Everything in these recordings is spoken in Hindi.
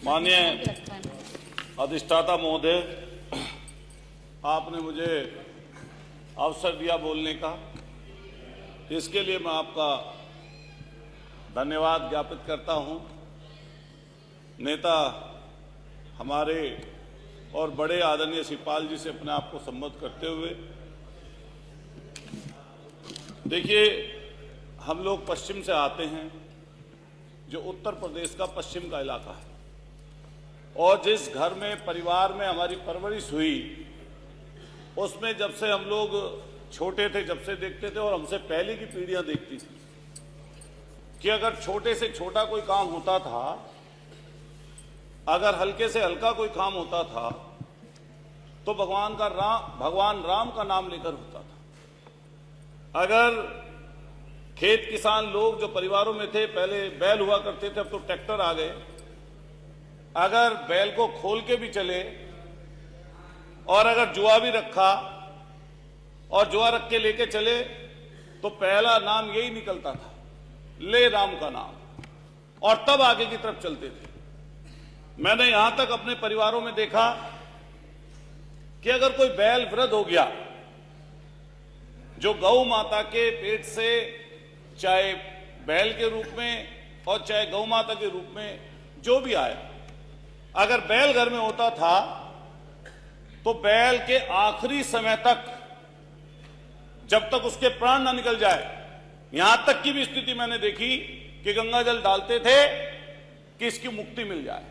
माननीय अधिष्ठाता महोदय, आपने मुझे अवसर दिया बोलने का, इसके लिए मैं आपका धन्यवाद ज्ञापित करता हूं। नेता हमारे और बड़े आदरणीय शिवपाल जी से अपने आप को संबोधित करते हुए, देखिए, हम लोग पश्चिम से आते हैं, जो उत्तर प्रदेश का पश्चिम का इलाका है, और जिस घर में परिवार में हमारी परवरिश हुई, उसमें जब से हम लोग छोटे थे, जब से देखते थे, और हमसे पहले की पीढ़ियां देखती थी कि अगर छोटे से छोटा कोई काम होता था, अगर हल्के से हल्का कोई काम होता था, तो भगवान राम का नाम लेकर होता था। अगर खेत किसान लोग जो परिवारों में थे, पहले बैल हुआ करते थे, अब तो ट्रैक्टर आ गए, अगर बैल को खोल के भी चले और अगर जुआ भी रखा और जुआ रख के लेके चले, तो पहला नाम यही निकलता था, ले राम का नाम, और तब आगे की तरफ चलते थे। मैंने यहां तक अपने परिवारों में देखा कि अगर कोई बैल वृद्ध हो गया, जो गौ माता के पेट से, चाहे बैल के रूप में और चाहे गौ माता के रूप में जो भी आए, अगर बैल घर में होता था, तो बैल के आखिरी समय तक, जब तक उसके प्राण न निकल जाए, यहां तक की भी स्थिति मैंने देखी कि गंगा जल डालते थे कि इसकी मुक्ति मिल जाए,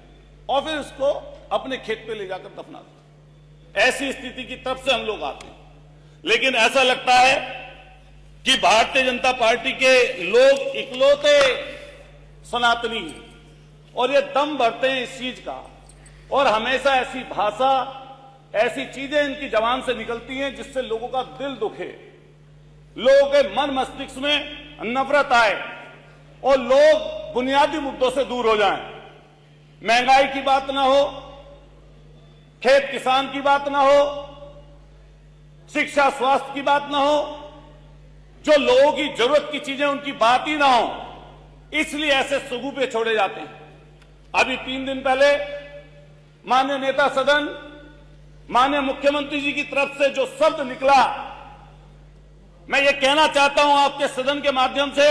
और फिर उसको अपने खेत पे ले जाकर दफना देते। ऐसी स्थिति की तरफ से हम लोग आते हैं। लेकिन ऐसा लगता है कि भारतीय जनता पार्टी के लोग इकलौते सनातनी हैं, और ये दम भरते हैं इस चीज का, और हमेशा ऐसी भाषा, ऐसी चीजें इनकी जबान से निकलती हैं जिससे लोगों का दिल दुखे, लोगों के मन मस्तिष्क में नफरत आए, और लोग बुनियादी मुद्दों से दूर हो जाएं। महंगाई की बात ना हो, खेत किसान की बात ना हो, शिक्षा स्वास्थ्य की बात ना हो, जो लोगों की जरूरत की चीजें उनकी बात ही ना हो, इसलिए ऐसे सुगुफे छोड़े जाते हैं। अभी 3 दिन पहले माननीय नेता सदन, माननीय मुख्यमंत्री जी की तरफ से जो शब्द निकला, मैं ये कहना चाहता हूं आपके सदन के माध्यम से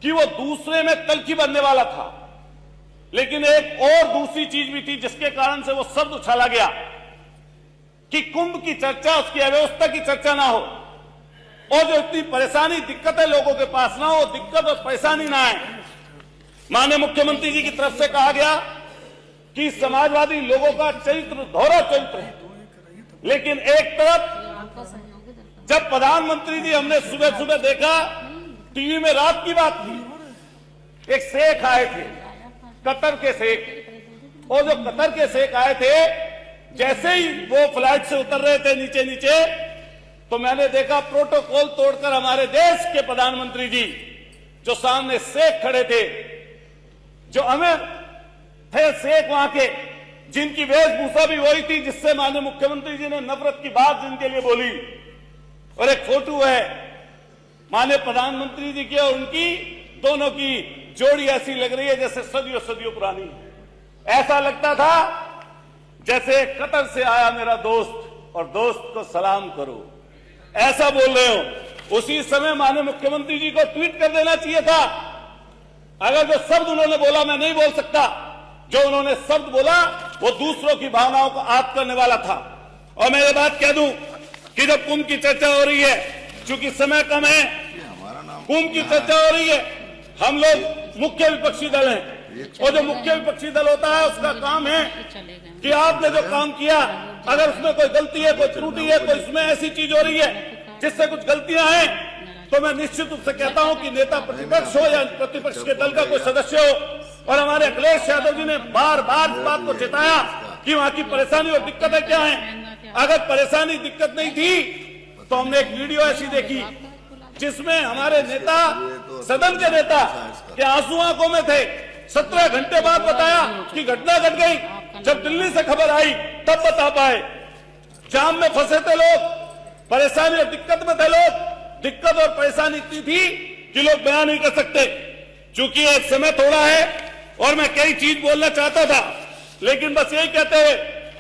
कि वो दूसरे में तलखी बनने वाला था, लेकिन एक और दूसरी चीज भी थी जिसके कारण से वो शब्द उछाला गया कि कुंभ की चर्चा, उसकी अव्यवस्था की चर्चा ना हो, और जो इतनी परेशानी, दिक्कतें लोगों के पास ना हो, दिक्कत और परेशानी ना आए। माननीय मुख्यमंत्री जी की तरफ से कहा गया कि समाजवादी लोगों का चरित्र दोहरा चरित्र है, लेकिन एक तरफ जब प्रधानमंत्री जी, हमने सुबह सुबह देखा टीवी में, रात की बात थी, एक शेख आए थे, कतर के शेख, और जो कतर के शेख आए थे, जैसे ही वो फ्लाइट से उतर रहे थे नीचे नीचे, तो मैंने देखा प्रोटोकॉल तोड़कर हमारे देश के प्रधानमंत्री जी, जो सामने शेख खड़े थे, जो अमीर थे शेख वहां के, जिनकी वेशभूषा भी वही थी जिससे माननीय मुख्यमंत्री जी ने नफरत की बात जिनके लिए बोली, और एक फोटो है माननीय प्रधानमंत्री जी की और उनकी, दोनों की जोड़ी ऐसी लग रही है जैसे सदियों सदियों पुरानी। ऐसा लगता था जैसे कतर से आया मेरा दोस्त और दोस्त को सलाम करो, ऐसा बोल रहे हो। उसी समय माननीय मुख्यमंत्री जी को ट्वीट कर देना चाहिए था। अगर जो शब्द उन्होंने बोला मैं नहीं बोल सकता, जो उन्होंने शब्द बोला वो दूसरों की भावनाओं को आहत करने वाला था। और मैं ये बात कह दूं कि जब कुंभ की चर्चा हो रही है, चूंकि समय कम है, कुंभ की चर्चा हो रही है, हम लोग मुख्य विपक्षी दल हैं, और जो मुख्य विपक्षी दल होता है उसका काम है कि आपने जो काम किया, अगर उसमें कोई गलती है, कोई त्रुटि है, कोई उसमें ऐसी चीज हो रही है जिससे कुछ गलतियां हैं, तो मैं निश्चित रूप से कहता हूं कि नेता प्रतिपक्ष हो या प्रतिपक्ष के दल का कोई सदस्य हो, और हमारे अखिलेश यादव जी ने बार बार इस बात को चेताया कि वहां की परेशानी और दिक्कतें क्या हैं। अगर परेशानी दिक्कत नहीं थी तो हमने एक वीडियो ऐसी देखी जिसमें हमारे नेता, सदन के नेता के आंसू आंखों में थे। 17 घंटे बाद बताया कि घटना घट गई, जब दिल्ली से खबर आई तब बता पाए। जाम में फंसे थे लोग, परेशानी और दिक्कत में थे लोग, दिक्कत और परेशानी इतनी थी कि लोग बयान नहीं कर सकते। चूंकि एक समय थोड़ा है और मैं कई चीज बोलना चाहता था, लेकिन बस यही कहते हुए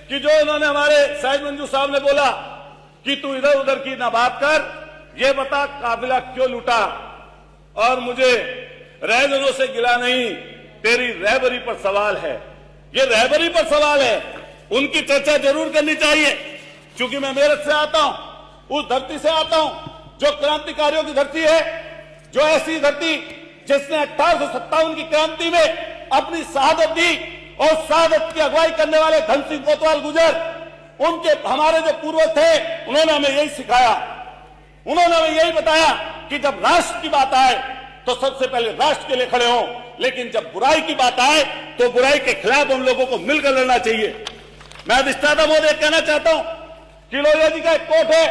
कि जो उन्होंने हमारे शाहिद मंजू साहब ने बोला कि तू इधर उधर की ना बात कर, ये बता काफिला क्यों लूटा। और मुझे रहबरों से गिला नहीं, तेरी रहबरी पर सवाल है। ये रहबरी पर सवाल है, उनकी चर्चा जरूर करनी चाहिए, क्योंकि मैं मेरठ से आता हूं, उस धरती से आता हूं जो क्रांतिकारियों की धरती है, जो ऐसी धरती जिसने 1857 की क्रांति में अपनी शहादत दी, और शहादत की अगुवाई करने वाले धन सिंह कोतवाल गुजर, उनके हमारे जो पूर्वज थे, उन्होंने हमें यही सिखाया, उन्होंने हमें यही बताया कि जब राष्ट्र की बात आए तो सबसे पहले राष्ट्र के लिए खड़े हों, लेकिन जब बुराई की बात आए तो बुराई के खिलाफ हम लोगों को मिलकर लड़ना चाहिए। मैं अधिष्ठाता महोदय कहना चाहता हूं कि लोहिया जी का एक कोट है,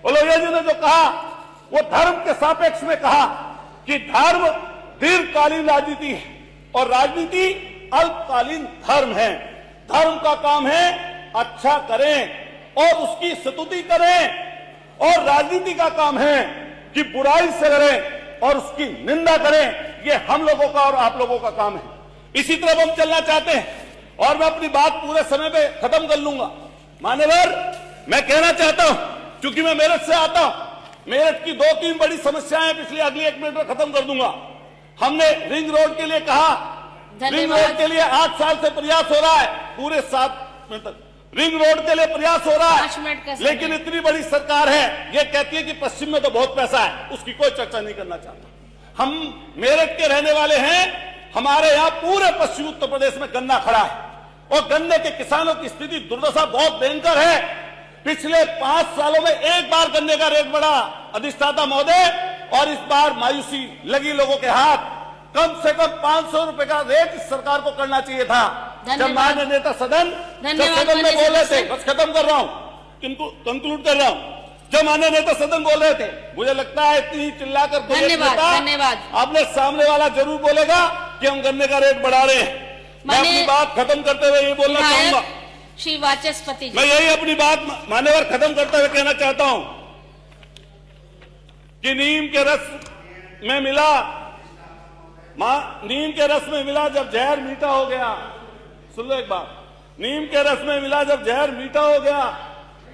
और लोहिया जी ने जो कहा वो धर्म के सापेक्ष में कहा कि धर्म दीर्घकालीन राजनीति है और राजनीति अल्पकालीन धर्म है। धर्म का काम है अच्छा करें और उसकी स्तुति करें, और राजनीति का काम है कि बुराई से लड़ें और उसकी निंदा करें। ये हम लोगों का और आप लोगों का काम है। इसी तरफ हम चलना चाहते हैं, और मैं अपनी बात पूरे समय पे खत्म कर लूंगा। मान्यवर, मैं कहना चाहता हूं, क्योंकि मैं मेरठ से आता हूं, मेरठ की 2-3 बड़ी समस्याएं पिछले अगली 1 मिनट में खत्म कर दूंगा। हमने रिंग रोड के लिए कहा, रिंग रोड के लिए 8 साल से प्रयास हो रहा है, पूरे 7 मिनट तक रिंग रोड के लिए प्रयास हो रहा है, लेकिन इतनी बड़ी सरकार है, ये कहती है कि पश्चिम में तो बहुत पैसा है, उसकी कोई चर्चा नहीं करना चाहता। हम मेरठ के रहने वाले हैं, हमारे यहाँ पूरे पश्चिमी उत्तर प्रदेश में गन्ना खड़ा है, और गन्ने के किसानों की स्थिति दुर्दशा बहुत भयंकर है। पिछले 5 सालों में एक बार गन्ने का रेट बढ़ा अधिष्ठाता महोदय, और इस बार मायूसी लगी लोगों के हाथ। कम से कम 500 रुपए का रेट इस सरकार को करना चाहिए था। जब माननीय नेता सदन में बोल रहे थे, बस खत्म कर रहा हूं, कंक्लूड कर रहा हूं, जब माननीय नेता सदन बोल रहे थे, मुझे लगता है इतनी चिल्लाकर धन्यवाद आपने सामने वाला जरूर बोलेगा कि हम गन्ने का रेट बढ़ा रहे हैं। मैं अपनी बात खत्म करते हुए ये बोलना चाहूंगा, श्री वाचस्पति जी, मैं यही अपनी बात मान्यवर खत्म करते हुए कहना चाहता हूं कि नीम के रस में मिला जब जहर मीठा हो गया। सुन लो एक बात, नीम के रस में मिला जब जहर मीठा हो गया,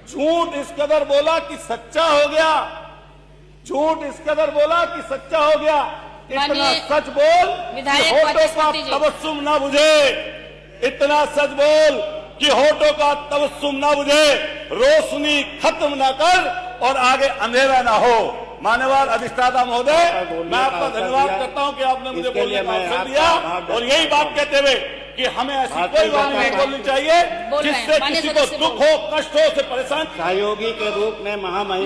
झूठ इस कदर बोला कि सच्चा हो गया, झूठ इस कदर बोला कि सच्चा हो गया। इतना सच बोल कि होठों का तबस्सुम ना बुझे, इतना सच बोल कि होठों का तबस्सुम ना बुझे, रोशनी खत्म ना कर और आगे अंधेरा ना हो। मान्यवर अधिष्ठाता महोदय, मैं आपका धन्यवाद करता हूं कि आपने मुझे बोलने का अवसर दिया, और यही बात कहते हुए कि हमें ऐसी कोई बात नहीं बोलनी चाहिए जिससे किसी को दुख हो, कष्ट हो, से परेशान। सहयोगी के रूप में महामहिम